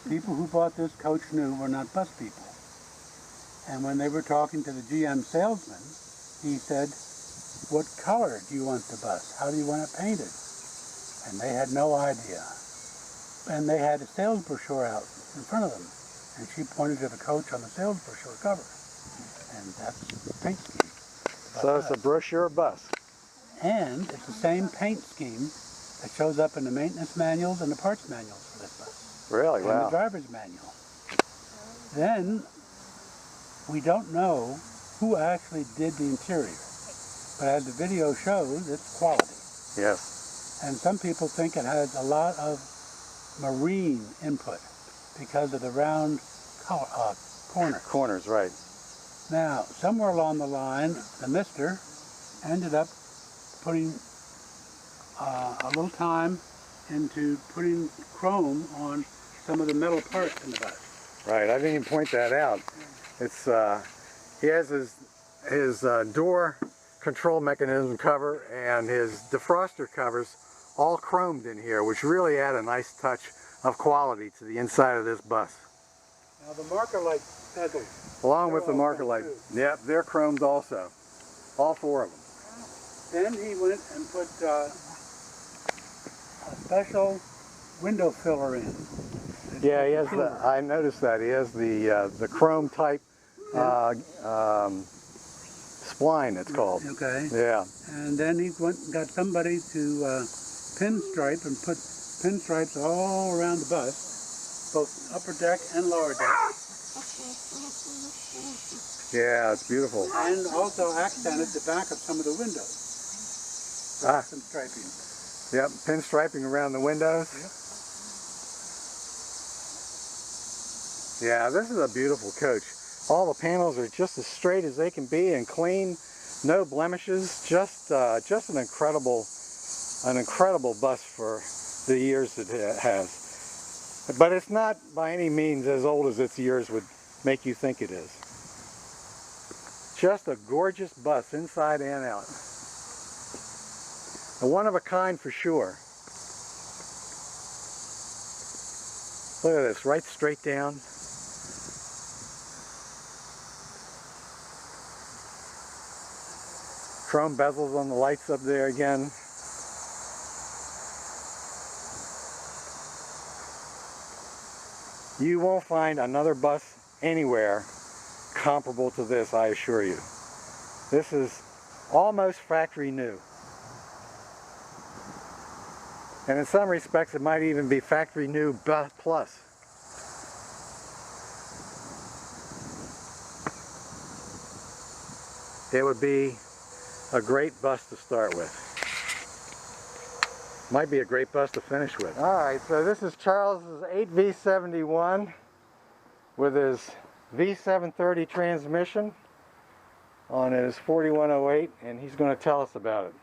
people who bought this coach knew were not bus people. And when they were talking to the GM salesman, he said, "What color do you want the bus? How do you want it painted?" And they had no idea. And they had a sales brochure out in front of them. And she pointed to the coach on the sales brochure cover. And that's the paint scheme. So it's a brochure bus. And it's the same paint scheme that shows up in the maintenance manuals and the parts manuals for this bus. Really? And Wow. the driver's manual. Then, we don't know who actually did the interior. But as the video shows, it's quality. Yes. And some people think it has a lot of marine input because of the round corners. Corners, right. Now, somewhere along the line, the mister ended up putting a little time into putting chrome on some of the metal parts in the bus. Right, I didn't even point that out. It's he has his door control mechanism cover and his defroster covers all chromed in here, which really add a nice touch of quality to the inside of this bus. Now the marker light bezels. Along with the marker light. Yep, they're chromed also. All four of them. Then he went and put a special window filler in. Yeah, he has I noticed that. He has the chrome type spline, it's called. Okay. Yeah. And then he went and got somebody to pinstripe and put pinstripes all around the bus, both upper deck and lower deck. Yeah, it's beautiful. And also accented the back of some of the windows. With some striping. Yep, pinstriping around the windows. Yep. Yeah, this is a beautiful coach. All the panels are just as straight as they can be and clean, no blemishes. Just an incredible bus for the years it has. But it's not by any means as old as its years would make you think it is. Just a gorgeous bus inside and out. A one of a kind for sure. Look at this, right straight down. Chrome bezels on the lights up there again. You won't find another bus anywhere comparable to this, I assure you. This is almost factory new. And in some respects, it might even be factory new plus. It would be a great bus to start with. Might be a great bus to finish with. Alright, so this is Charles's 8V71 with his V730 transmission on his 4108, and he's going to tell us about it.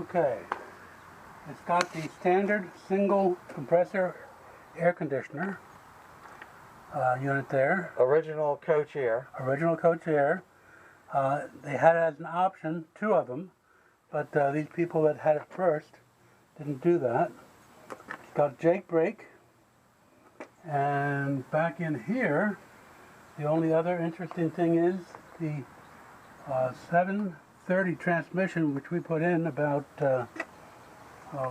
Okay. It's got the standard single compressor air conditioner unit there. Original coach air. Original coach air. They had it as an option, two of them, but these people that had it first didn't do that. It's got a Jake brake, and back in here, the only other interesting thing is the 730 transmission, which we put in about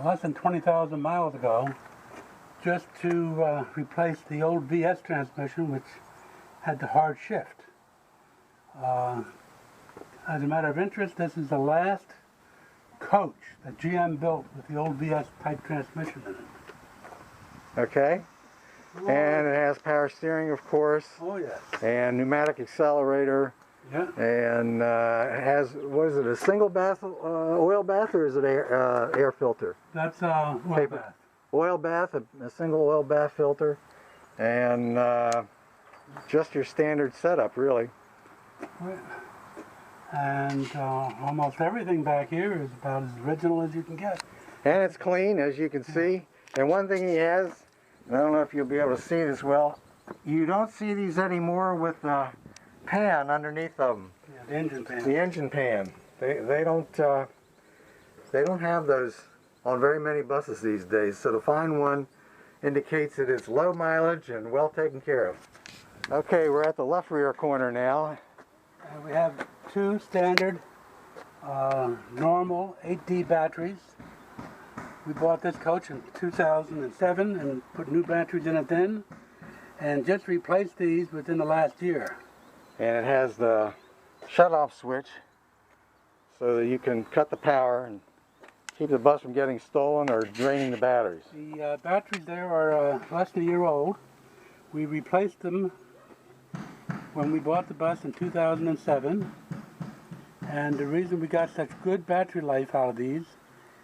less than 20,000 miles ago, just to replace the old VS transmission, which had the hard shift. As a matter of interest, this is the last coach that GM built with the old VS type transmission in it. Okay. And it has power steering, of course. Oh yes. And pneumatic accelerator. Yeah. And it has, what is it, a single bath, oil bath, or is it air filter? That's oil bath. Oil bath, a single oil bath filter, and just your standard setup, really. And almost everything back here is about as original as you can get. And it's clean, as you can see. And one thing he has, and I don't know if you'll be able to see this well, you don't see these anymore with the pan underneath them. Yeah, the engine pan. The engine pan. They don't have those on very many buses these days. So to find one indicates that it's low mileage and well taken care of. Okay, we're at the left rear corner now. We have two standard normal 8D batteries. We bought this coach in 2007 and put new batteries in it then, and just replaced these within the last year. And it has the shut-off switch so that you can cut the power and keep the bus from getting stolen or draining the batteries. The batteries there are less than a year old. We replaced them when we bought the bus in 2007, and the reason we got such good battery life out of these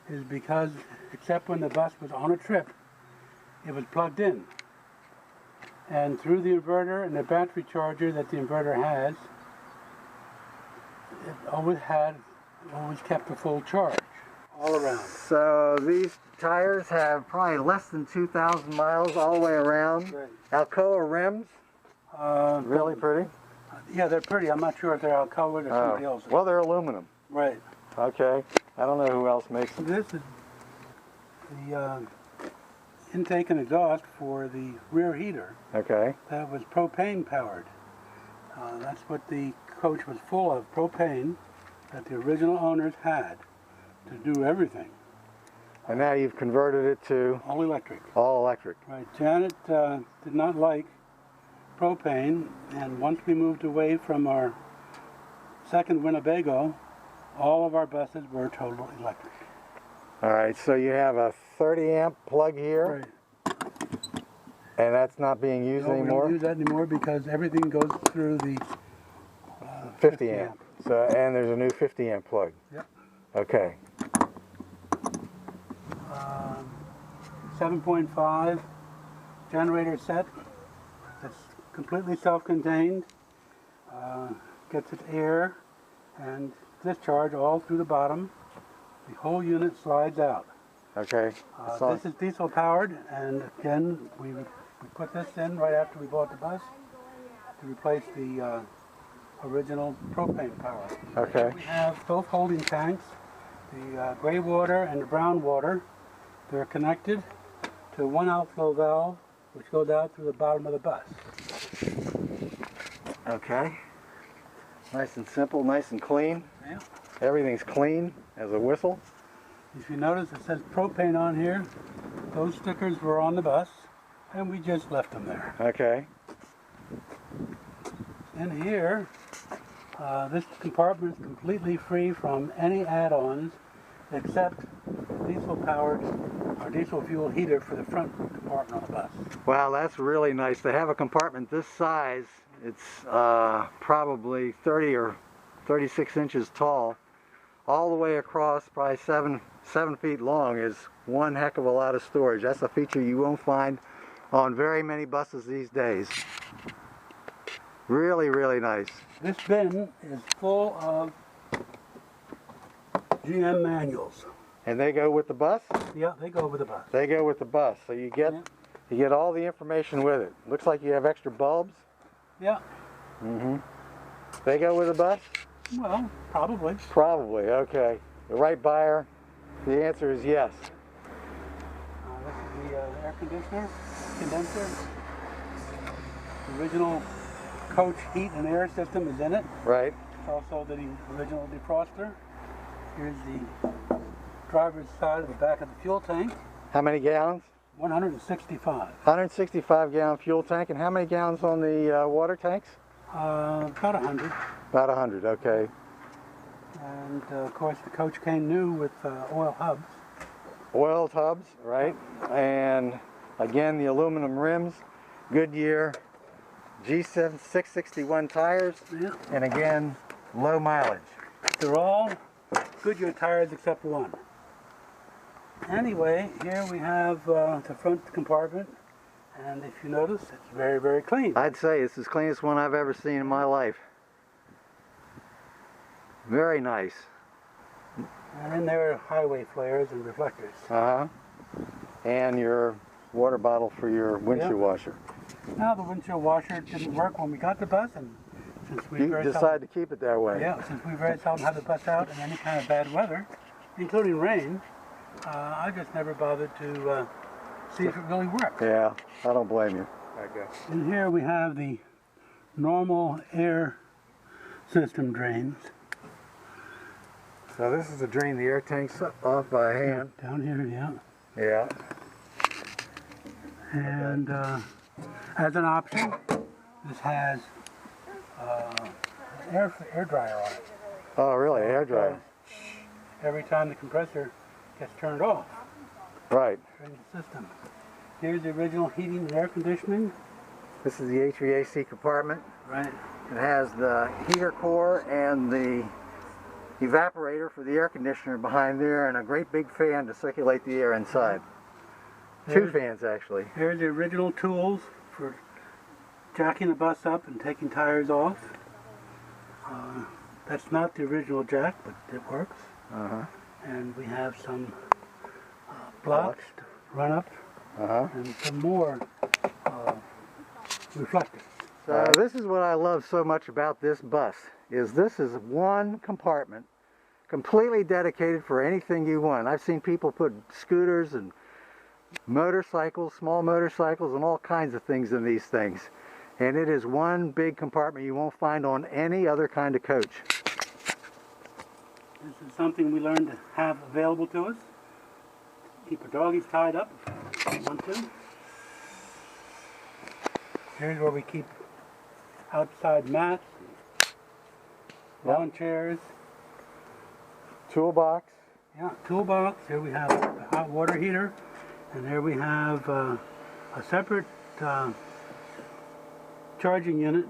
is because, except when the bus was on a trip, it was plugged in. And through the inverter and the battery charger that the inverter has, it always kept a full charge all around. So these tires have probably less than 2,000 miles all the way around. Right. Alcoa rims. Really pretty? Yeah, they're pretty. I'm not sure if they're Alcoa or somebody else. Well, they're aluminum. Right. Okay. I don't know who else makes them. This is the intake and exhaust for the rear heater. Okay. That was propane powered. That's what the coach was full of, propane, that the original owners had to do everything. And now you've converted it to? All electric. All electric. Right. Janet did not like propane, and once we moved away from our second Winnebago, all of our buses were total electric. All right, so you have a 30 amp plug here. Right. And that's not being used anymore? We don't use that anymore because everything goes through the 50 amp. So, and there's a new 50 amp plug. Yep. Okay. 7.5 generator set. It's completely self-contained. Gets its air and discharge all through the bottom. The whole unit slides out. Okay. This is diesel powered, and again, we put this in right after we bought the bus to replace the original propane power. Okay. We have both holding tanks, the gray water and the brown water. They're connected to one outflow valve, which goes out through the bottom of the bus. Okay. Nice and simple, nice and clean. Yeah. Everything's clean as a whistle. If you notice, it says propane on here. Those stickers were on the bus, and we just left them there. Okay. In here, this compartment is completely free from any add-ons except diesel-powered or diesel fuel heater for the front compartment on the bus. Wow, that's really nice. To have a compartment this size, it's probably 30 or 36 inches tall, all the way across, probably 7 feet long, is one heck of a lot of storage. That's a feature you won't find on very many buses these days. Really, really nice. This bin is full of GM manuals. And they go with the bus? Yeah, they go with the bus. They go with the bus, so you get all the information with it. Looks like you have extra bulbs. Yeah. Mm-hmm. They go with the bus? Well, probably. Probably, okay. The right buyer, the answer is yes. This is the air condenser. The original coach heat and air system is in it. Right. Also the original defroster. Here's the driver's side of the back of the fuel tank. How many gallons? 165. 165 gallon fuel tank. And how many gallons on the water tanks? About 100. About 100, okay. And of course the coach came new with oil hubs. Oil tubs, right? And again, the aluminum rims, Goodyear G7 661 tires, Yeah. and again, low mileage. They're all Goodyear tires except one. Anyway, here we have the front compartment, and if you notice, it's very, very clean. I'd say it's the cleanest one I've ever seen in my life. Very nice. And then there are highway flares and reflectors. Uh-huh. And your water bottle for your windshield washer. Now the windshield washer didn't work when we got the bus, and since we You decided to keep it that way. Yeah, since we very seldom have the bus out in any kind of bad weather, including rain, I just never bothered to see if it really works. Yeah, I don't blame you. Okay. In here we have the normal air system drains. So this is to drain the air tanks off by hand. Down here, yeah. Yeah. And as an option, this has air dryer on it. Oh, really? Air dryer. Every time the compressor gets turned off. Right. During the system. Here's the original heating and air conditioning. This is the HVAC compartment. Right. It has the heater core and the evaporator for the air conditioner behind there, and a great big fan to circulate the air inside. Two fans, actually. Here's the original tools for jacking the bus up and taking tires off. That's not the original jack, but it works. And we have some blocks to run up, and some more reflectors. So this is what I love so much about this bus, is this is one compartment completely dedicated for anything you want. I've seen people put scooters and motorcycles, small motorcycles, and all kinds of things in these things. And it is one big compartment you won't find on any other kind of coach. This is something we learned to have available to us. Keep our doggies tied up if we want to. Here's where we keep outside mats, lawn chairs. Toolbox. Yeah, toolbox. Here we have a hot water heater, and here we have a separate charging unit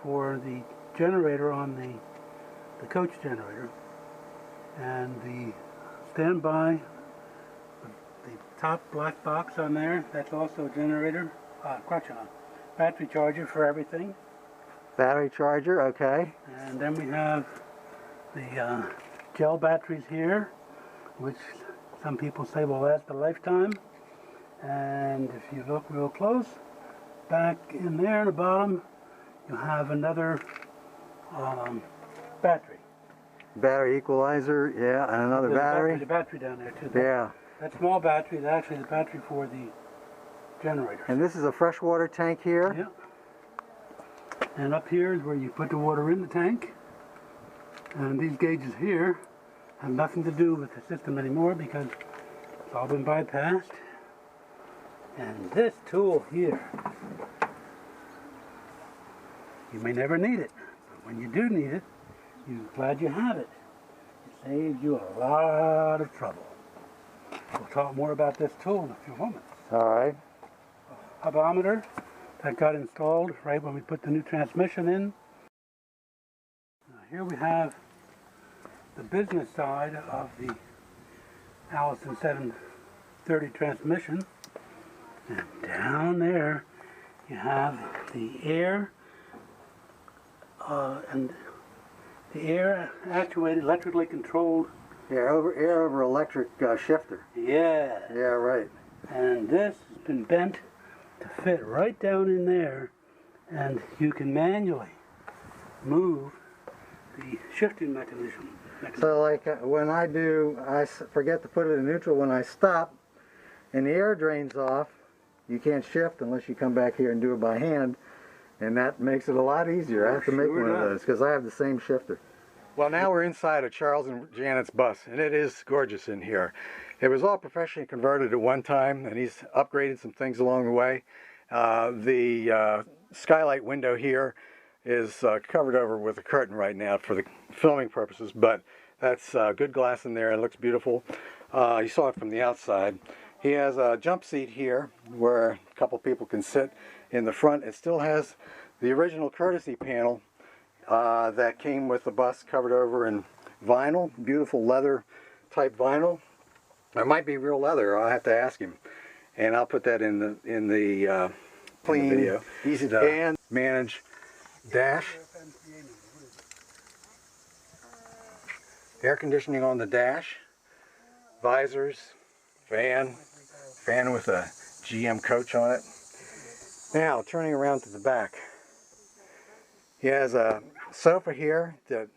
for the generator on the coach generator, and the standby, the top black box on there, that's also a generator, battery charger for everything. Battery charger, okay. And then we have the gel batteries here, which some people say will last a lifetime. And if you look real close, back in there in the bottom, you have another battery. Battery equalizer, yeah, and another battery. There's a battery down there too. Yeah. That small battery is actually the battery for the generator. And this is a freshwater tank here. Yeah. And up here is where you put the water in the tank. And these gauges here have nothing to do with the system anymore because it's all been bypassed. And this tool here, you may never need it, but when you do need it, you're glad you have it. It saves you a lot of trouble. We'll talk more about this tool in a few moments. All right. Hubometer that got installed right when we put the new transmission in. Now here we have the business side of the Allison 730 transmission. And down there you have the air and the air actuated, electrically controlled. Yeah, air over electric shifter. Yeah. Yeah, right. And this has been bent to fit right down in there, and you can manually move the shifting mechanism. So like when I forget to put it in neutral when I stop and the air drains off, you can't shift unless you come back here and do it by hand, and that makes it a lot easier. I have to make one of those because I have the same shifter. Well, now we're inside of Charles and Janet's bus, and it is gorgeous in here. It was all professionally converted at one time, and he's upgraded some things along the way. The skylight window here is covered over with a curtain right now for the filming purposes, but that's good glass in there. It looks beautiful. You saw it from the outside. He has a jump seat here where a couple people can sit in the front. It still has the original courtesy panel that came with the bus, covered over in vinyl, beautiful leather type vinyl. It might be real leather. I'll have to ask him, and I'll put that in the clean video. Easy to and manage dash. Air conditioning on the dash, visors, fan with a GM coach on it. Now turning around to the back, he has a sofa here that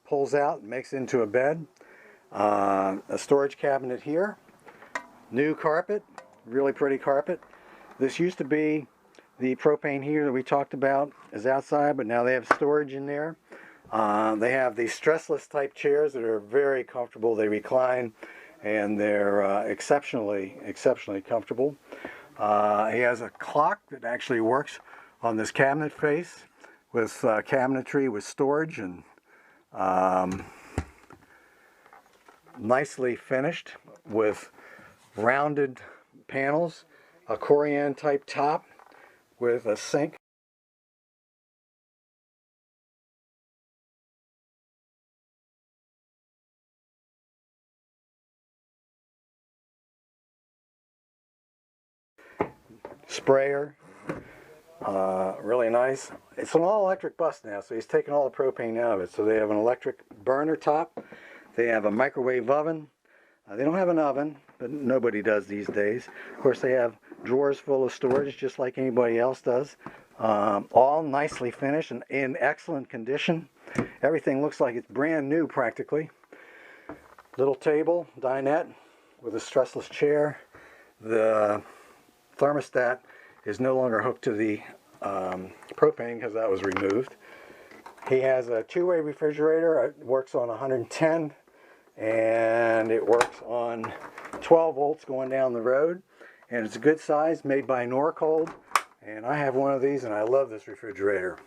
pulls out and makes into a bed, a storage cabinet here, new carpet, Really pretty carpet. This used to be the propane heater that we talked about is outside, but now they have storage in there. They have these stressless type chairs that are very comfortable. They recline and they're exceptionally comfortable. He has a clock that actually works on this cabinet face with cabinetry with storage and nicely finished with rounded panels, a Corian type top with a sink. Sprayer, really nice. It's an all-electric bus now, so he's taken all the propane out of it. So they have an electric burner top. They have a microwave oven. They don't have an oven, but nobody does these days. Of course, they have drawers full of storage, just like anybody else does. All nicely finished and in excellent condition. Everything looks like it's brand new practically. Little table, dinette with a stressless chair. The thermostat is no longer hooked to the propane because that was removed. He has a two-way refrigerator. It works on 110 and it works on 12 volts going down the road, and it's a good size, made by Norcold, and I have one of these and I love this refrigerator.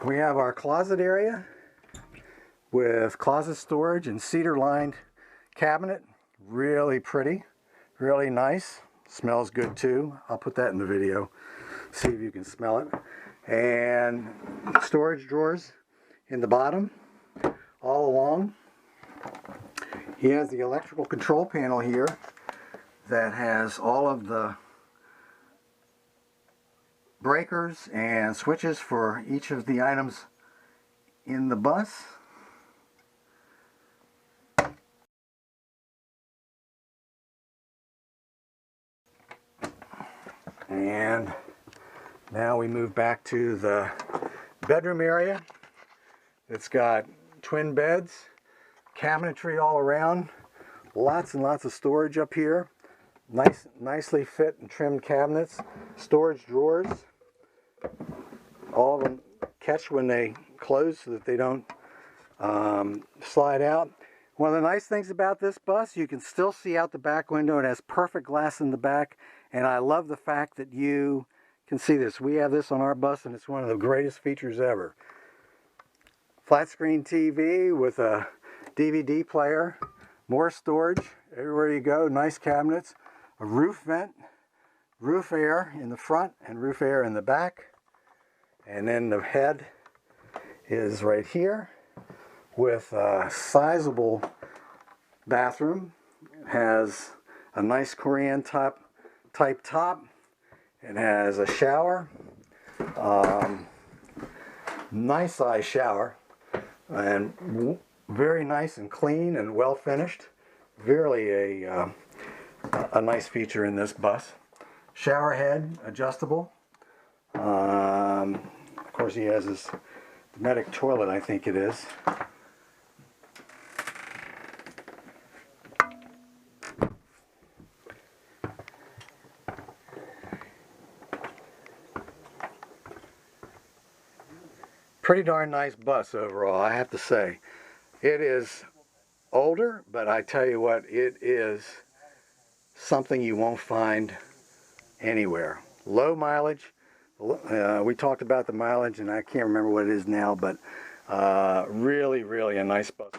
We have our closet area with closet storage and cedar lined cabinet. Really pretty, really nice. Smells good too. I'll put that in the video, see if you can smell it. And storage drawers in the bottom all along. He has the electrical control panel here that has all of the breakers and switches for each of the items in the bus. And now we move back to the bedroom area. It's got twin beds, cabinetry all around, lots and lots of storage up here. Nicely fit and trimmed cabinets, storage drawers. All of them catch when they close so that they don't slide out. One of the nice things about this bus, you can still see out the back window. It has perfect glass in the back, and I love the fact that you can see this. We have this on our bus, and it's one of the greatest features ever. Flat screen TV with a DVD player, more storage everywhere you go, nice cabinets, a roof vent, roof air in the front and roof air in the back, and then the head is right here with a sizable bathroom. It has a nice Corian type top. It has a shower, nice size shower, and very nice and clean and well finished. Really a nice feature in this bus. Shower head adjustable. Of course, he has his Dometic toilet, I think it is. Pretty darn nice bus overall, I have to say. It is older, but I tell you what, it is something you won't find anywhere. Low mileage. We talked about the mileage, and I can't remember what it is now, but really a nice bus.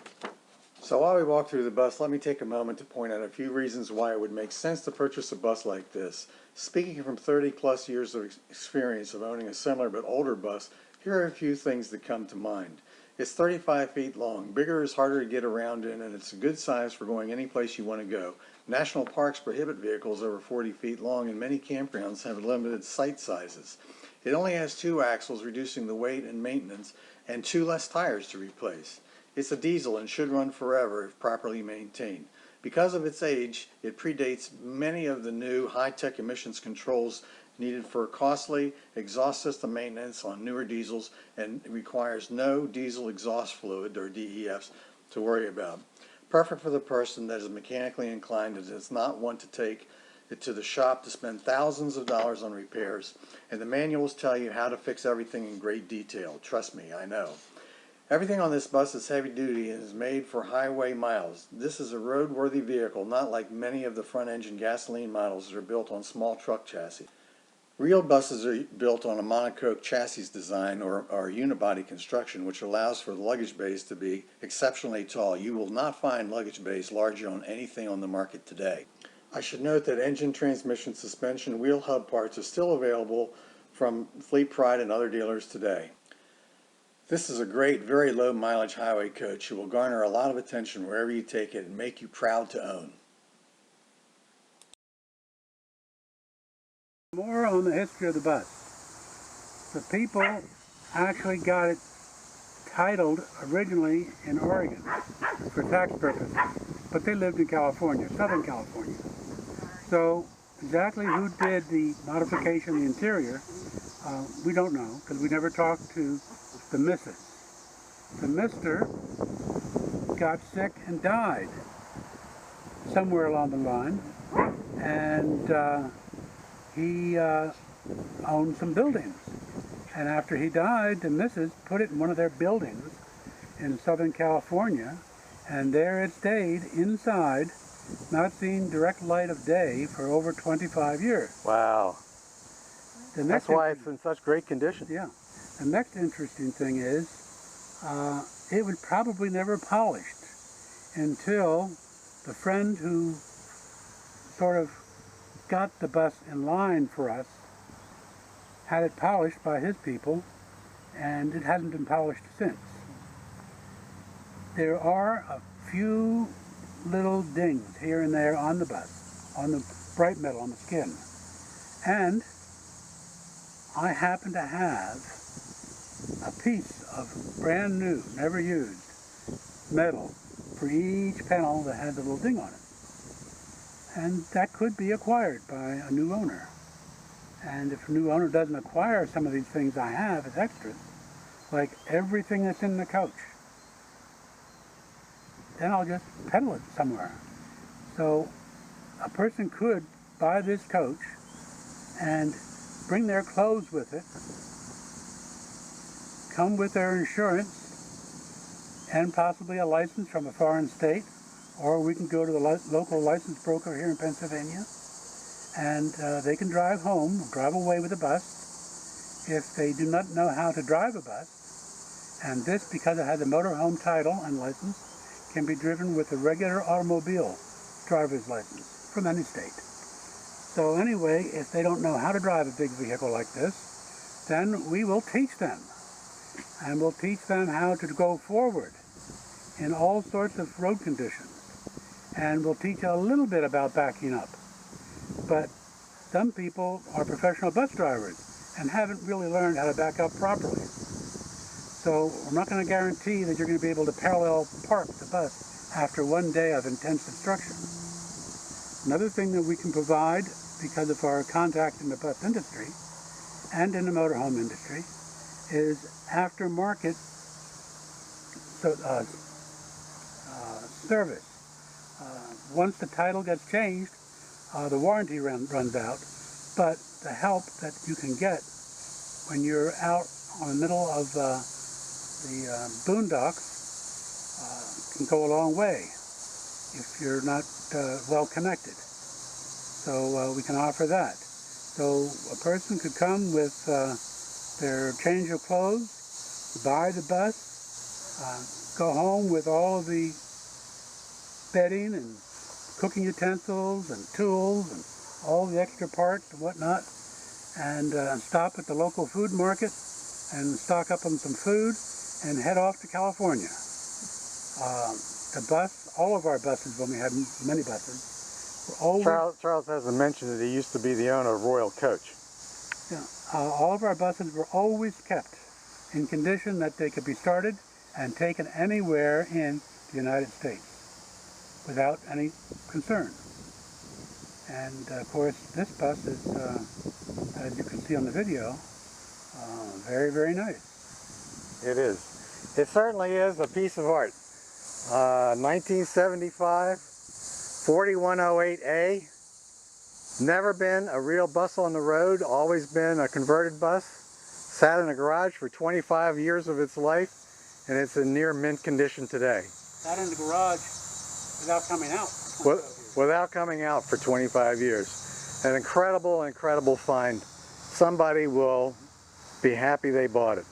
So while we walk through the bus, let me take a moment to point out a few reasons why it would make sense to purchase a bus like this. Speaking from 30 plus years of experience of owning a similar but older bus, here are a few things that come to mind. It's 35 feet long. Bigger is harder to get around in, and it's a good size for going any place you want to go. National parks prohibit vehicles over 40 feet long, and many campgrounds have limited site sizes. It only has 2 axles, reducing the weight and maintenance, and 2 less tires to replace. It's a diesel and should run forever if properly maintained. Because of its age, it predates many of the new high-tech emissions controls needed for costly exhaust system maintenance on newer diesels, and requires no diesel exhaust fluid, or DEFs, to worry about. Perfect for the person that is mechanically inclined and does not want to take to the shop to spend thousands of dollars on repairs, and the manuals tell you how to fix everything in great detail. Trust me, I know. Everything on this bus is heavy duty and is made for highway miles. This is a roadworthy vehicle, not like many of the front-engine gasoline models that are built on small truck chassis. Real buses are built on a monocoque chassis design or unibody construction, which allows for the luggage bays to be exceptionally tall. You will not find luggage bays larger on anything on the market today. I should note that engine, transmission, suspension, wheel hub parts are still available from Fleet Pride and other dealers today. This is a great, very low mileage highway coach. It will garner a lot of attention wherever you take it and make you proud to own. More on the history of the bus. The people actually got it titled originally in Oregon for tax purposes, but they lived in California, Southern California. So exactly who did the modification of the interior, we don't know, because we never talked to the missus. The mister got sick and died somewhere along the line, and he owned some buildings. And after he died, the missus put it in one of their buildings in Southern California, and there it stayed inside, not seeing direct light of day for over 25 years. Wow. That's why it's in such great condition. Yeah. The next interesting thing is it was probably never polished until the friend who sort of got the bus in line for us had it polished by his people, and it hasn't been polished since. There are a few little dings here and there on the bus, on the bright metal, on the skin. And I happen to have a piece of brand new, never used metal for each panel that has a little ding on it. And that could be acquired by a new owner. And if a new owner doesn't acquire some of these things I have as extras, like everything that's in the coach, then I'll just peddle it somewhere. So a person could buy this coach and bring their clothes with it, come with their insurance, and possibly a license from a foreign state, or we can go to the local license broker here in Pennsylvania, and they can drive home, drive away with a bus. If they do not know how to drive a bus, and this, because it has a motorhome title and license, can be driven with a regular automobile driver's license from any state. So anyway, if they don't know how to drive a big vehicle like this, then we will teach them. And we'll teach them how to go forward in all sorts of road conditions. And we'll teach a little bit about backing up. But some people are professional bus drivers and haven't really learned how to back up properly. So we're not going to guarantee that you're going to be able to parallel park the bus after one day of intense instruction. Another thing that we can provide, because of our contact in the bus industry and in the motorhome industry, is aftermarket service. Once the title gets changed, the warranty runs out, but the help that you can get when you're out on the middle of the boondocks can go a long way if you're not well connected. So we can offer that. So a person could come with their change of clothes, buy the bus, go home with all of the bedding and cooking utensils and tools and all the extra parts and whatnot, and stop at the local food market and stock up on some food and head off to California. The bus, all of our buses, when we had many buses, were always... Charles hasn't mentioned that he used to be the owner of Royal Coach. Yeah, all of our buses were always kept in condition that they could be started and taken anywhere in the United States without any concern. And of course, this bus is, as you can see on the video, very, very nice. It is. It certainly is a piece of art. 1975, 4108A, Never been a real bus on the road, always been a converted bus. Sat in a garage for 25 years of its life, and it's in near mint condition today. Sat in the garage without coming out for 25 years. Without coming out for 25 years. An incredible, incredible find. Somebody will be happy they bought it.